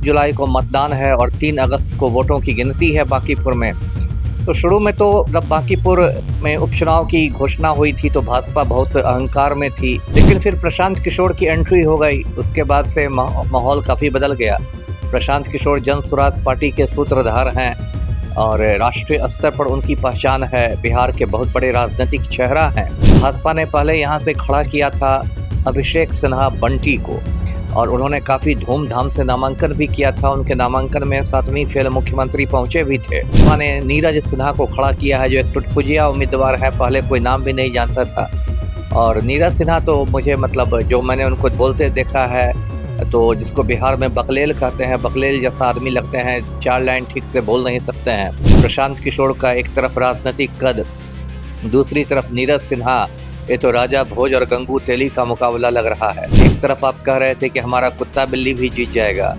जुलाई को मतदान है और 3 अगस्त को वोटों की गिनती है बांकीपुर में। तो शुरू में तो जब बांकीपुर में उपचुनाव की घोषणा हुई थी तो भाजपा बहुत अहंकार में थी, लेकिन फिर प्रशांत किशोर की एंट्री हो गई। उसके बाद से माहौल काफ़ी बदल गया। प्रशांत किशोर जन स्वराज पार्टी के सूत्रधार हैं और राष्ट्रीय स्तर पर उनकी पहचान है। बिहार के बहुत बड़े राजनीतिक चेहरा हैं। भाजपा ने पहले यहाँ से खड़ा किया था अभिषेक सिन्हा बंटी को और उन्होंने काफ़ी धूमधाम से नामांकन भी किया था। उनके नामांकन में 7वीं फेल मुख्यमंत्री पहुंचे भी थे। भाजपा ने नीरज सिन्हा को खड़ा किया है, जो एक टुटपुजिया उम्मीदवार है, पहले कोई नाम भी नहीं जानता था। और नीरज सिन्हा तो मुझे जो मैंने उनको बोलते देखा है, तो जिसको बिहार में बकलेल कहते हैं, बकलेल जैसा आदमी लगते हैं, 4 लाइन ठीक से बोल नहीं सकते हैं। प्रशांत किशोर का एक तरफ राजनीतिक कद, दूसरी तरफ नीरज सिन्हा, ये तो राजा भोज और गंगू तेली का मुकाबला लग रहा है। एक तरफ आप कह रहे थे कि हमारा कुत्ता बिल्ली भी जीत जाएगा,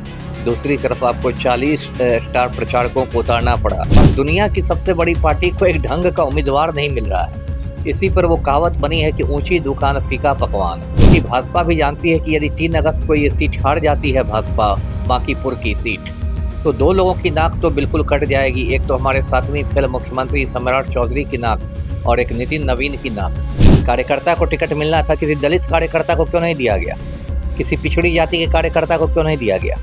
दूसरी तरफ आपको 40 स्टार प्रचारकों को उतारना पड़ा। दुनिया की सबसे बड़ी पार्टी को एक ढंग का उम्मीदवार नहीं मिल रहा है। इसी पर वो कहावत बनी है कि ऊंची दुकान फीका पकवान, क्योंकि भाजपा भी जानती है कि यदि 3 अगस्त को ये सीट हार जाती है भाजपा, बांकीपुर की सीट, तो 2 लोगों की नाक तो बिल्कुल कट जाएगी। एक तो हमारे 7वीं फेल मुख्यमंत्री सम्राट चौधरी की नाक और एक नितिन नवीन की नाक। कार्यकर्ता को टिकट मिलना था, किसी दलित कार्यकर्ता को क्यों नहीं दिया गया? किसी पिछड़ी जाति के कार्यकर्ता को क्यों नहीं दिया गया?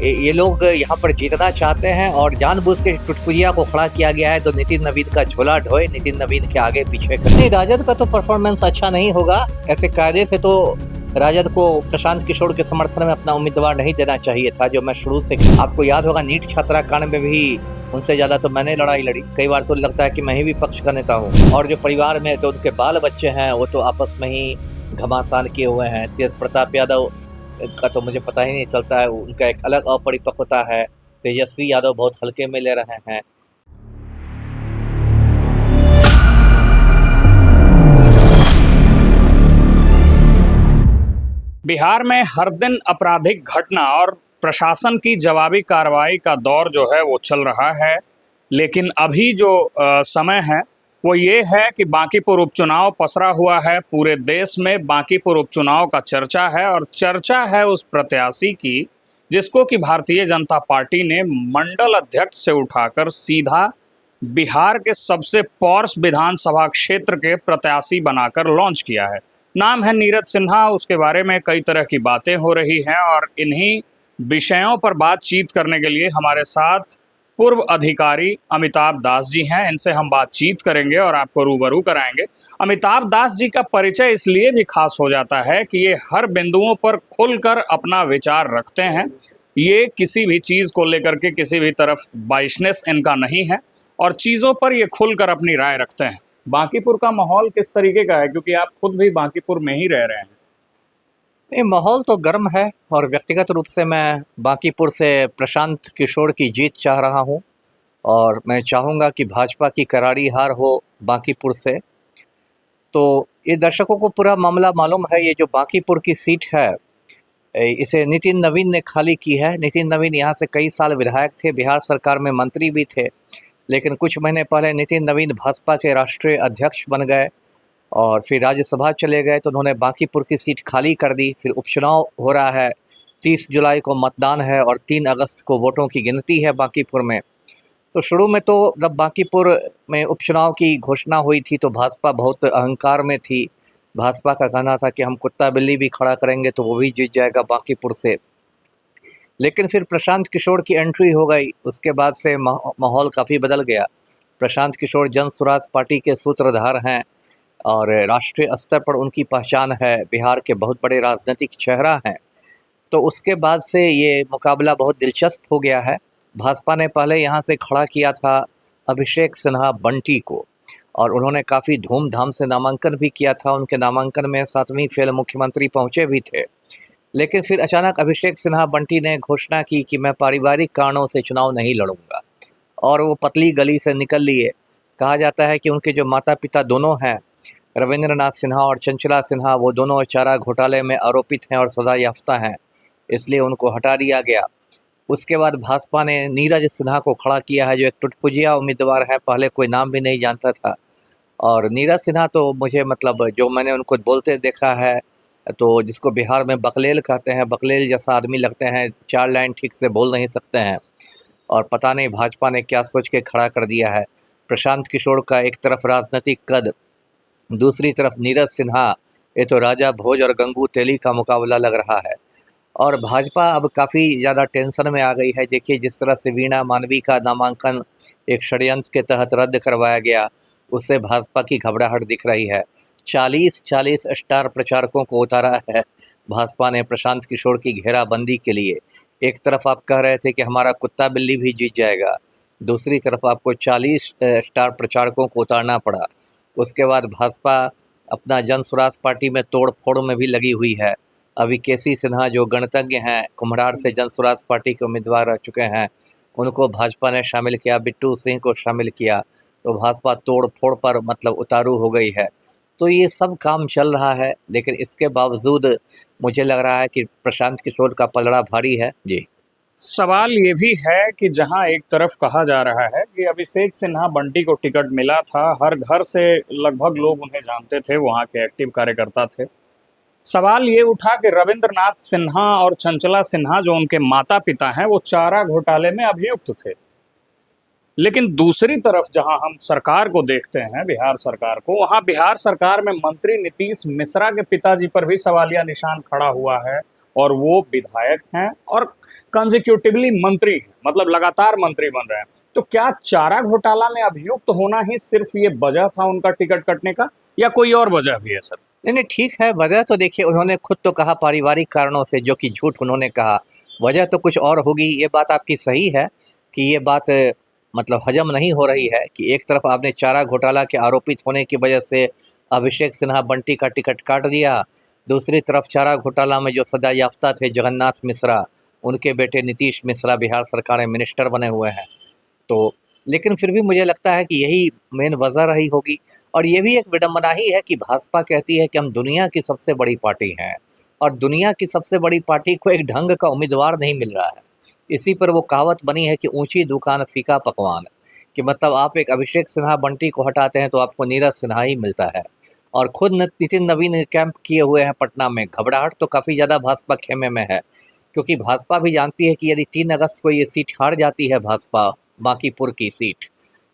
ये लोग यहाँ पर जीतना चाहते हैं और जानबूझ के टुटपुजिया को खड़ा किया गया है। तो नितिन नवीन का झोला ढोए, नितिन नवीन के आगे पीछे नहीं। राजद का तो परफॉर्मेंस अच्छा नहीं होगा। ऐसे कायदे से तो राजद को प्रशांत किशोर के समर्थन में अपना उम्मीदवार नहीं देना चाहिए था, जो मैं शुरू से, आपको याद होगा नीट छात्राकांड में भी उनसे ज़्यादा तो मैंने लड़ाई लड़ी। कई बार तो लगता है कि मैं ही विपक्ष का नेता हूँ। और जो परिवार में तो उनके बाल बच्चे हैं वो तो आपस में ही घमासान किए हुए हैं। तेज प्रताप यादव का तो मुझे पता ही नहीं चलता है, उनका एक अलग अपरिपक्वता है। तेजस्वी यादव बहुत हल्के में ले रहे हैं। बिहार में हर दिन आपराधिक घटना और प्रशासन की जवाबी कार्रवाई का दौर जो है वो चल रहा है, लेकिन अभी जो समय है वो ये है कि बांकीपुर उपचुनाव पसरा हुआ है। पूरे देश में बांकीपुर उपचुनाव का चर्चा है और चर्चा है उस प्रत्याशी की जिसको कि भारतीय जनता पार्टी ने मंडल अध्यक्ष से उठाकर सीधा बिहार के सबसे पॉर्श विधानसभा क्षेत्र के प्रत्याशी बनाकर लॉन्च किया है। नाम है नीरज सिन्हा। उसके बारे में कई तरह की बातें हो रही हैं और इन्हीं विषयों पर बातचीत करने के लिए हमारे साथ पूर्व अधिकारी अमिताभ दास जी हैं। इनसे हम बातचीत करेंगे और आपको रूबरू कराएंगे। अमिताभ दास जी का परिचय इसलिए भी खास हो जाता है कि ये हर बिंदुओं पर खुलकर अपना विचार रखते हैं। ये किसी भी चीज़ को लेकर के किसी भी तरफ बाइशनेस इनका नहीं है और चीज़ों पर ये खुलकर अपनी राय रखते हैं। बांकीपुर का माहौल किस तरीके का है, क्योंकि आप खुद भी बांकीपुर में ही रह रहे हैं? नहीं, माहौल तो गर्म है और व्यक्तिगत रूप से मैं बांकीपुर से प्रशांत किशोर की जीत चाह रहा हूं और मैं चाहूँगा कि भाजपा की करारी हार हो बांकीपुर से। तो ये दर्शकों को पूरा मामला मालूम है। ये जो बांकीपुर की सीट है, इसे नितिन नवीन ने खाली की है। नितिन नवीन यहाँ से कई साल विधायक थे, बिहार सरकार में मंत्री भी थे, लेकिन कुछ महीने पहले नितिन नवीन भाजपा के राष्ट्रीय अध्यक्ष बन गए और फिर राज्यसभा चले गए, तो उन्होंने बांकीपुर की सीट खाली कर दी। फिर उपचुनाव हो रहा है, 30 जुलाई को मतदान है और 3 अगस्त को वोटों की गिनती है बांकीपुर में। तो शुरू में तो जब बांकीपुर में उपचुनाव की घोषणा हुई थी तो भाजपा बहुत अहंकार में थी। भाजपा का कहना था कि हम कुत्ता बिल्ली भी खड़ा करेंगे तो वो भी जीत जाएगा बांकीपुर से। लेकिन फिर प्रशांत किशोर की एंट्री हो गई। उसके बाद से माहौल काफ़ी बदल गया। प्रशांत किशोर जन स्वराज पार्टी के सूत्रधार हैं और राष्ट्रीय स्तर पर उनकी पहचान है। बिहार के बहुत बड़े राजनीतिक चेहरा हैं। तो उसके बाद से ये मुकाबला बहुत दिलचस्प हो गया है। भाजपा ने पहले यहाँ से खड़ा किया था अभिषेक सिन्हा बंटी को और उन्होंने काफ़ी धूमधाम से नामांकन भी किया था। उनके नामांकन में 7वीं फेल मुख्यमंत्री पहुँचे भी थे। लेकिन फिर अचानक अभिषेक सिन्हा बंटी ने घोषणा की कि मैं पारिवारिक कारणों से चुनाव नहीं लड़ूंगा और वो पतली गली से निकल लिए। कहा जाता है कि उनके जो माता पिता दोनों हैं, रविंद्रनाथ सिन्हा और चंचला सिन्हा, वो दोनों चारा घोटाले में आरोपित हैं और सज़ा याफ्ता हैं, इसलिए उनको हटा दिया गया। उसके बाद भाजपा ने नीरज सिन्हा को खड़ा किया है, जो एक टुटपुजिया उम्मीदवार है, पहले कोई नाम भी नहीं जानता था। और नीरज सिन्हा तो मुझे जो मैंने उनको बोलते देखा है, तो जिसको बिहार में बकलेल कहते हैं, बकलेल जैसा आदमी लगते हैं, 4 लाइन ठीक से बोल नहीं सकते हैं। और पता नहीं भाजपा ने क्या सोच के खड़ा कर दिया है। प्रशांत किशोर का एक तरफ राजनीतिक कद, दूसरी तरफ नीरज सिन्हा, ये तो राजा भोज और गंगू तेली का मुकाबला लग रहा है। और भाजपा अब काफ़ी ज़्यादा टेंशन में आ गई है। देखिए जिस तरह से वीणा मानवी का नामांकन एक षड्यंत्र के तहत रद्द करवाया गया, उससे भाजपा की घबराहट दिख रही है। 40 स्टार प्रचारकों को उतारा है भाजपा ने प्रशांत किशोर की घेराबंदी के लिए। एक तरफ आप कह रहे थे कि हमारा कुत्ता बिल्ली भी जीत जाएगा, दूसरी तरफ आपको 40 स्टार प्रचारकों को उतारना पड़ा। उसके बाद भाजपा अपना जन स्वराज पार्टी में तोड़ फोड़ में भी लगी हुई है। अभी केसी सिन्हा जो गणतज्ञ हैं, कुम्हरार से जन स्वराज पार्टी के उम्मीदवार रह चुके हैं, उनको भाजपा ने शामिल किया, बिट्टू सिंह को शामिल किया, तो भाजपा तोड़ फोड़ पर मतलब उतारू हो गई है। तो ये सब काम चल रहा है, लेकिन इसके बावजूद मुझे लग रहा है कि प्रशांत किशोर का पलड़ा भारी है। जी, सवाल ये भी है कि जहां एक तरफ कहा जा रहा है कि अभिषेक सिन्हा बंटी को टिकट मिला था, हर घर से लगभग लोग उन्हें जानते थे, वहां के एक्टिव कार्यकर्ता थे। सवाल ये उठा कि रविंद्रनाथ सिन्हा और चंचला सिन्हा जो उनके माता पिता हैं, वो चारा घोटाले में अभियुक्त थे। लेकिन दूसरी तरफ जहां हम सरकार को देखते हैं, बिहार सरकार को, वहां बिहार सरकार में मंत्री नीतीश मिश्रा के पिताजी पर भी सवालिया निशान खड़ा हुआ है, और वो विधायक हैं और कंजिक्यूटिवली मंत्री हैं, मतलब लगातार मंत्री बन रहे हैं। तो क्या चारा घोटाला में अभियुक्त होना ही सिर्फ ये वजह था उनका टिकट कटने का, या कोई और वजह भी है सर? नहीं ठीक है। वजह तो देखिए उन्होंने खुद तो कहा पारिवारिक कारणों से, जो कि झूठ उन्होंने कहा। वजह तो कुछ और होगी, ये बात आपकी सही है कि ये बात मतलब हजम नहीं हो रही है कि एक तरफ आपने चारा घोटाला के आरोपित होने की वजह से अभिषेक सिन्हा बंटी का टिकट काट दिया, दूसरी तरफ चारा घोटाला में जो सजा याफ्ता थे जगन्नाथ मिश्रा, उनके बेटे नीतीश मिश्रा बिहार सरकार में मिनिस्टर बने हुए हैं। तो लेकिन फिर भी मुझे लगता है कि यही मेन वजह रही होगी। और ये भी एक विडंबना ही है कि भाजपा कहती है कि हम दुनिया की सबसे बड़ी पार्टी हैं, और दुनिया की सबसे बड़ी पार्टी को एक ढंग का उम्मीदवार नहीं मिल रहा है। इसी पर वो कहावत बनी है कि ऊंची दुकान फीका पकवान, कि मतलब आप एक अभिषेक सिन्हा बंटी को हटाते हैं तो आपको नीरज सिन्हा ही मिलता है। और खुद नितिन नवीन कैंप किए हुए हैं पटना में। घबराहट तो काफ़ी ज़्यादा भाजपा खेमे में है, क्योंकि भाजपा भी जानती है कि यदि 3 अगस्त को ये सीट हार जाती है भाजपा, बांकीपुर की सीट,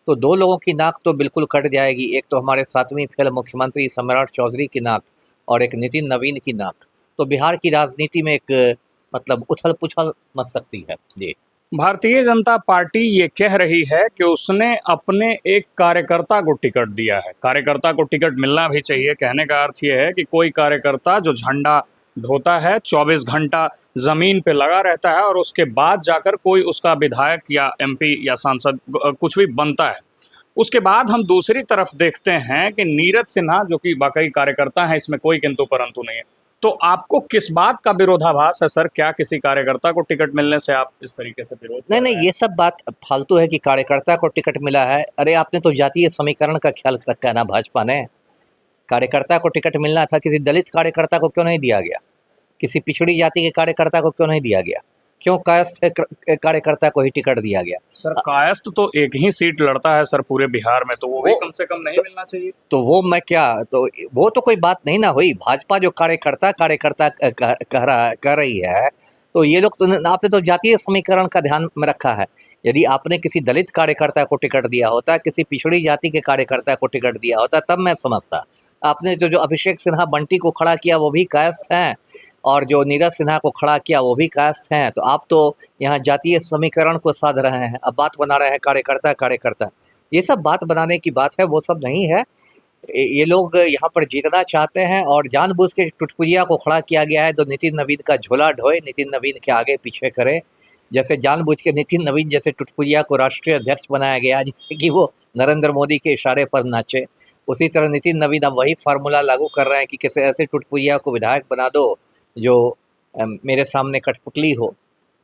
तो 2 लोगों की नाक तो बिल्कुल कट जाएगी। एक तो हमारे 7वीं फेल मुख्यमंत्री सम्राट चौधरी की नाक, और एक नितिन नवीन की नाक। तो बिहार की राजनीति में एक मतलब उथल पुथल मच सकती है। जी, भारतीय जनता पार्टी ये कह रही है कि उसने अपने एक कार्यकर्ता को टिकट दिया है। कार्यकर्ता को टिकट मिलना भी चाहिए। कहने का अर्थ ये है कि कोई कार्यकर्ता जो झंडा ढोता है, 24 घंटा ज़मीन पे लगा रहता है, और उसके बाद जाकर कोई उसका विधायक या एमपी या सांसद कुछ भी बनता है। उसके बाद हम दूसरी तरफ देखते हैं कि नीरज सिन्हा जो कि वाकई कार्यकर्ता हैं, इसमें कोई किंतु परंतु नहीं है। तो आपको किस बात का विरोधाभास है सर? क्या किसी कार्यकर्ता को टिकट मिलने से आप इस तरीके से विरोध कर नहीं रहे नहीं, हैं? ये सब बात फालतू है कि कार्यकर्ता को टिकट मिला है। अरे आपने तो जातीय समीकरण का ख्याल रखा है ना भाजपा ने। कार्यकर्ता को टिकट मिलना था, किसी दलित कार्यकर्ता को क्यों नहीं दिया गया? किसी पिछड़ी जाति के कार्यकर्ता को क्यों नहीं दिया गया? क्यों कायस्थ कार्यकर्ता को ही टिकट दिया गया? सर कायस्थ तो एक ही सीट लड़ता है सर पूरे बिहार में, तो वो भी कम से कम नहीं मिलना चाहिए। तो वो मैं क्या, तो वो तो कोई बात नहीं ना हुई। भाजपा जो कार्यकर्ता कह रही है, तो ये लोग तो, आपने तो जातीय समीकरण का ध्यान में रखा है। यदि आपने किसी दलित कार्यकर्ता को टिकट दिया होता, किसी पिछड़ी जाति के कार्यकर्ता को टिकट दिया होता, तब मैं समझता। आपने जो अभिषेक सिन्हा बंटी को खड़ा किया वो भी कायस्थ हैं, और जो नीरज सिन्हा को खड़ा किया वो भी कायस्थ हैं। तो आप तो यहाँ जातीय समीकरण को साध रहे हैं, अब बात बना रहे हैं कार्यकर्ता। ये सब बात बनाने की बात है, वो सब नहीं है। ये लोग यहाँ पर जीतना चाहते हैं, और जानबूझ के टुटपुरिया को खड़ा किया गया है, तो नितिन नवीन का झोला ढोए, नितिन नवीन के आगे पीछे करे। जैसे जानबूझ के नितिन नवीन जैसे टुटपुरिया को राष्ट्रीय अध्यक्ष बनाया गया जिससे कि वो नरेंद्र मोदी के इशारे पर नाचे, उसी तरह नितिन नवीन अब वही फार्मूला लागू कर रहे हैं कि किसी ऐसे टुटपुरिया को विधायक बना दो जो मेरे सामने कठपुतली हो।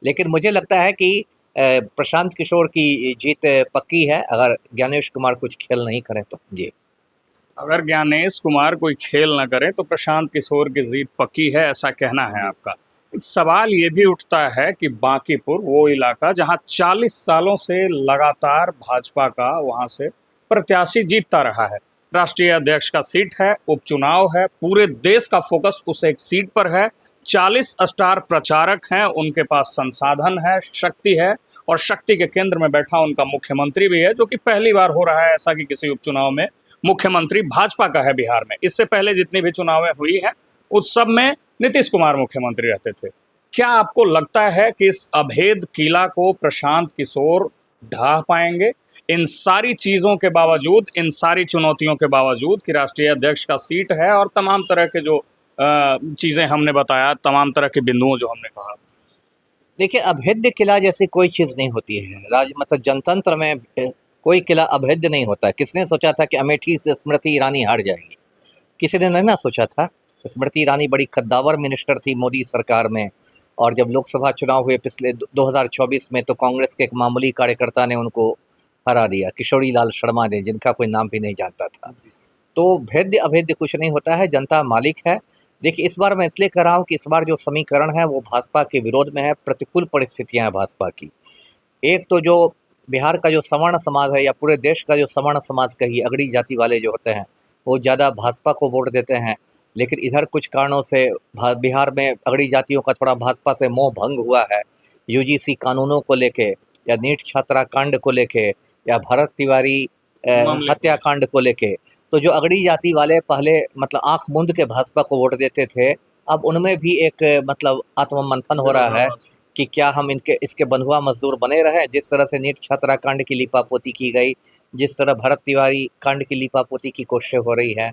लेकिन मुझे लगता है कि प्रशांत किशोर की जीत पक्की है, अगर ज्ञानेश कुमार कुछ खेल नहीं करें तो। जी, अगर ज्ञानेश कुमार कोई खेल न करे तो प्रशांत किशोर की जीत पक्की है, ऐसा कहना है आपका। सवाल ये भी उठता है कि बांकीपुर वो इलाका जहां 40 सालों से लगातार भाजपा का वहां से प्रत्याशी जीतता रहा है, राष्ट्रीय अध्यक्ष का सीट है, उपचुनाव है, पूरे देश का फोकस उस एक सीट पर है। 40 स्टार प्रचारक हैं, उनके पास संसाधन है, शक्ति है, और शक्ति के केंद्र में बैठा उनका मुख्यमंत्री भी है, जो कि पहली बार हो रहा है ऐसा कि किसी उपचुनाव में मुख्यमंत्री भाजपा का है बिहार में। इससे पहले जितनी भी चुनावें हुई हैं उस सब में नीतीश कुमार मुख्यमंत्री रहते थे। क्या आपको लगता है कि इस अभेद किला को प्रशांत किशोर ढा पाएंगे, इन सारी चीज़ों के बावजूद, इन सारी चुनौतियों के बावजूद कि राष्ट्रीय अध्यक्ष का सीट है और तमाम तरह के जो चीज़ें हमने बताया, तमाम तरह के बिंदुओं जो हमने कहा? देखिए, अभेद्य किला जैसी कोई चीज़ नहीं होती है। मतलब जनतंत्र में कोई किला अभेद्य नहीं होता है। किसने सोचा था कि अमेठी से स्मृति ईरानी हार जाएगी? किसी ने नहीं ना सोचा था। स्मृति ईरानी बड़ी कद्दावर मिनिस्टर थी मोदी सरकार में, और जब लोकसभा चुनाव हुए पिछले 2024 में, तो कांग्रेस के एक मामूली कार्यकर्ता ने उनको हरा दिया, किशोरी लाल शर्मा ने, जिनका कोई नाम भी नहीं जानता था। तो भेद्य अभेद्य कुछ नहीं होता है, जनता मालिक है। देखिए, इस बार मैं इसलिए कह रहा हूँ कि इस बार जो समीकरण है वो भाजपा के विरोध में है, प्रतिकूल परिस्थितियाँ हैं भाजपा की। एक तो जो बिहार का जो सवर्ण समाज है, या पूरे देश का जो सवर्ण समाज कहिए, अगड़ी जाति वाले जो होते हैं, वो ज़्यादा भाजपा को वोट देते हैं। लेकिन इधर कुछ कारणों से बिहार में अगड़ी जातियों का थोड़ा भाजपा से मोह भंग हुआ है, यूजीसी कानूनों को लेके, या नीट छात्रा कांड को लेके, या भरत तिवारी हत्याकांड को लेके। तो जो अगड़ी जाति वाले पहले मतलब आंख मूंद के भाजपा को वोट देते थे, अब उनमें भी एक मतलब आत्ममंथन हो रहा है कि क्या हम इसके बंधुआ मजदूर बने रहें। जिस तरह से नीट छात्रा कांड की लीपापोती की गई, जिस तरह भरत तिवारी कांड की लीपापोती की कोशिश हो रही है,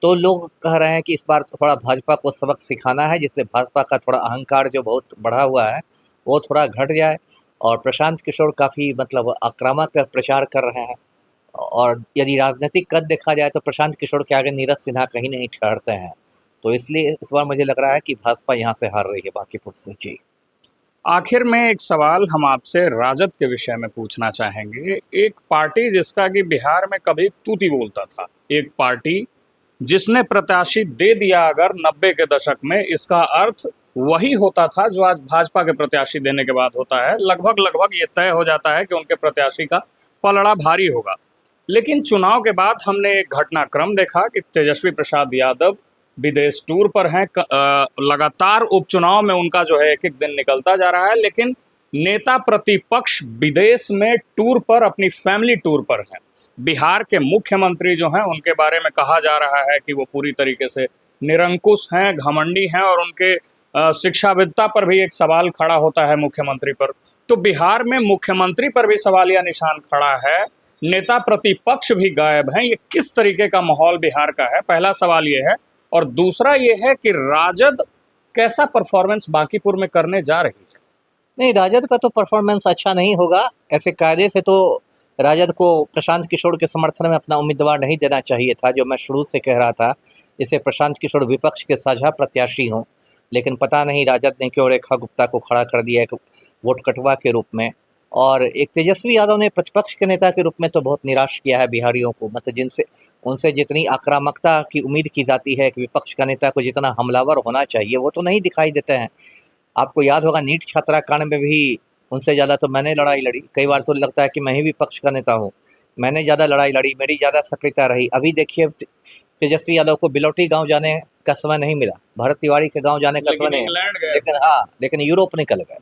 तो लोग कह रहे हैं कि इस बार थोड़ा भाजपा को सबक सिखाना है, जिससे भाजपा का थोड़ा अहंकार जो बहुत बढ़ा हुआ है वो थोड़ा घट जाए। और प्रशांत किशोर काफ़ी मतलब आक्रामक प्रचार कर रहे हैं, और यदि राजनीतिक कद देखा जाए तो प्रशांत किशोर के आगे नीरज सिन्हा कहीं नहीं ठहरते हैं। तो इसलिए इस बार मुझे लग रहा है कि भाजपा यहाँ से हार रही है बांकीपुर से। जी, आखिर में एक सवाल हम आपसे राजद के विषय में पूछना चाहेंगे। एक पार्टी जिसका कि बिहार में कभी तूती बोलता था, एक पार्टी जिसने प्रत्याशी दे दिया अगर 90 के दशक में, इसका अर्थ वही होता था जो आज भाजपा के प्रत्याशी देने के बाद होता है। लगभग लगभग ये तय हो जाता है कि उनके प्रत्याशी का पलड़ा भारी होगा। लेकिन चुनाव के बाद हमने एक घटनाक्रम देखा कि तेजस्वी प्रसाद यादव विदेश टूर पर हैं। लगातार उपचुनाव में उनका जो है एक एक दिन निकलता जा रहा है, लेकिन नेता प्रतिपक्ष विदेश में टूर पर, अपनी फैमिली टूर पर हैं। बिहार के मुख्यमंत्री जो हैं उनके बारे में कहा जा रहा है कि वो पूरी तरीके से निरंकुश हैं, घमंडी हैं, और उनके शिक्षाविदता पर भी एक सवाल खड़ा होता है मुख्यमंत्री पर। तो बिहार में मुख्यमंत्री पर भी सवालिया निशान खड़ा है, नेता प्रतिपक्ष भी गायब हैं। ये किस तरीके का माहौल बिहार का है, पहला सवाल ये है। और दूसरा ये है कि राजद कैसा परफॉर्मेंस बांकीपुर में करने जा रही है? नहीं, राजद का तो परफॉर्मेंस अच्छा नहीं होगा। ऐसे कायदे से तो राजद को प्रशांत किशोर के समर्थन में अपना उम्मीदवार नहीं देना चाहिए था, जो मैं शुरू से कह रहा था। जैसे प्रशांत किशोर विपक्ष के साझा प्रत्याशी हों, लेकिन पता नहीं राजद ने क्यों रेखा गुप्ता को खड़ा कर दिया एक वोट कटवा के रूप में। और एक तेजस्वी यादव ने प्रतिपक्ष के नेता के रूप में तो बहुत निराश किया है बिहारियों को। मतलब जिनसे उनसे जितनी आक्रामकता की उम्मीद की जाती है, कि विपक्ष का नेता को जितना हमलावर होना चाहिए, वो तो नहीं दिखाई देते हैं। आपको याद होगा नीट छात्रा कांड में भी उनसे ज़्यादा तो मैंने लड़ाई लड़ी। कई बार तो लगता है कि मैं ही विपक्ष का नेता हूँ, मैंने ज़्यादा लड़ाई लड़ी, मेरी ज़्यादा सक्रियता रही। अभी देखिए, तेजस्वी यादव को बिलौटी गांव जाने का समय नहीं मिला, भरत तिवारी के गांव जाने का समय नहीं, लेकिन यूरोप निकल गए।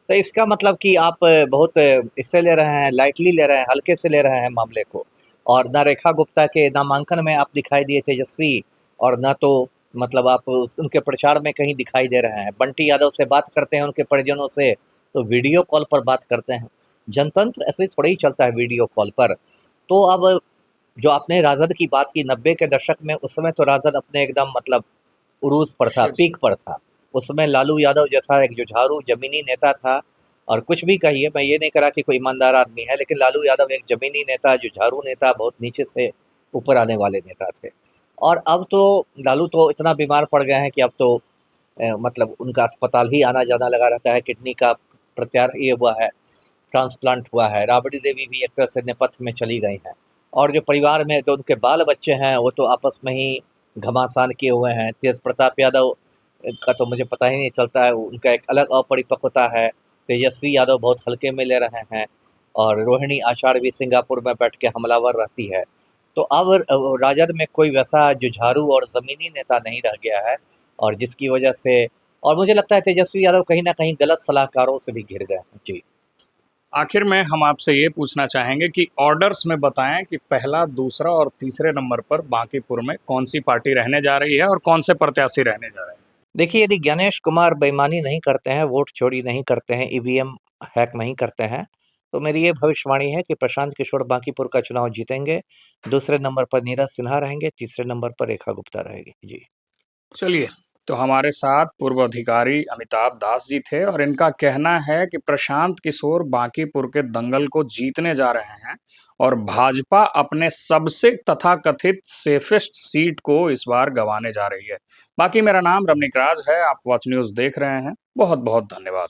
तो इसका मतलब कि आप बहुत इससे ले रहे हैं, लाइटली ले रहे हैं, हल्के से ले रहे हैं मामले को। और ना रेखा गुप्ता के नामांकन में आप दिखाई दिए तेजस्वी, और ना तो मतलब आप उनके प्रचार में कहीं दिखाई दे रहे हैं। बंटी यादव से बात करते हैं उनके परिजनों से, तो वीडियो कॉल पर बात करते हैं। जनतंत्र ऐसे थोड़ा ही चलता है वीडियो कॉल पर। तो अब जो आपने राजद की बात की 90 के दशक में, उस समय तो राजद अपने एकदम मतलब उरूज पर था, पीक पर था। उस समय लालू यादव जैसा एक जुझारू जमीनी नेता था। और कुछ भी कहिए, मैं ये नहीं करा कि कोई ईमानदार आदमी है, लेकिन लालू यादव एक जमीनी नेता, जुझारू नेता, बहुत नीचे से ऊपर आने वाले नेता थे। और अब तो लालू तो इतना बीमार पड़ गए हैं कि अब तो मतलब उनका अस्पताल ही आना जाना लगा रहता है। किडनी का ये हुआ है, ट्रांसप्लांट हुआ है। राबड़ी देवी भी एक तरह से नेपथ्य में चली गई हैं। और जो परिवार में जो उनके बाल बच्चे हैं, वो तो आपस में ही घमासान किए हुए हैं। तेज प्रताप यादव का तो मुझे पता ही नहीं चलता है, उनका एक अलग अपरिपक्वता है। तेजस्वी यादव बहुत हल्के में ले रहे हैं, और रोहिणी आषाढ़ भी सिंगापुर में बैठ के हमलावर रहती है। तो अब राजद में कोई वैसा जुझारू और ज़मीनी नेता नहीं रह गया है, और जिसकी वजह से और मुझे लगता है तेजस्वी यादव कहीं न कहीं गलत सलाहकारों से भी घिर गए हैं। जी। आखिर में हम आपसे ये पूछना चाहेंगे कि ऑर्डर्स में बताएं कि पहला, दूसरा और तीसरे नंबर पर बांकीपुर में कौन सी पार्टी रहने जा रही है और कौन से प्रत्याशी रहने जा रहे हैं। देखिए, यदि ज्ञानेश कुमार बेईमानी नहीं करते हैं, वोट चोरी नहीं करते हैं, ईवीएम हैक नहीं करते हैं, तो मेरी ये भविष्यवाणी है कि प्रशांत किशोर बांकीपुर का चुनाव जीतेंगे। दूसरे नंबर पर नीरज सिन्हा रहेंगे, तीसरे नंबर पर रेखा गुप्ता रहेगी। जी। चलिए, तो हमारे साथ पूर्व अधिकारी अमिताभ दास जी थे और इनका कहना है कि प्रशांत किशोर बांकीपुर के दंगल को जीतने जा रहे हैं और भाजपा अपने सबसे तथाकथित सेफेस्ट सीट को इस बार गंवाने जा रही है। बाकी मेरा नाम रमनिक राज है, आप वॉच न्यूज़ देख रहे हैं। बहुत-बहुत धन्यवाद।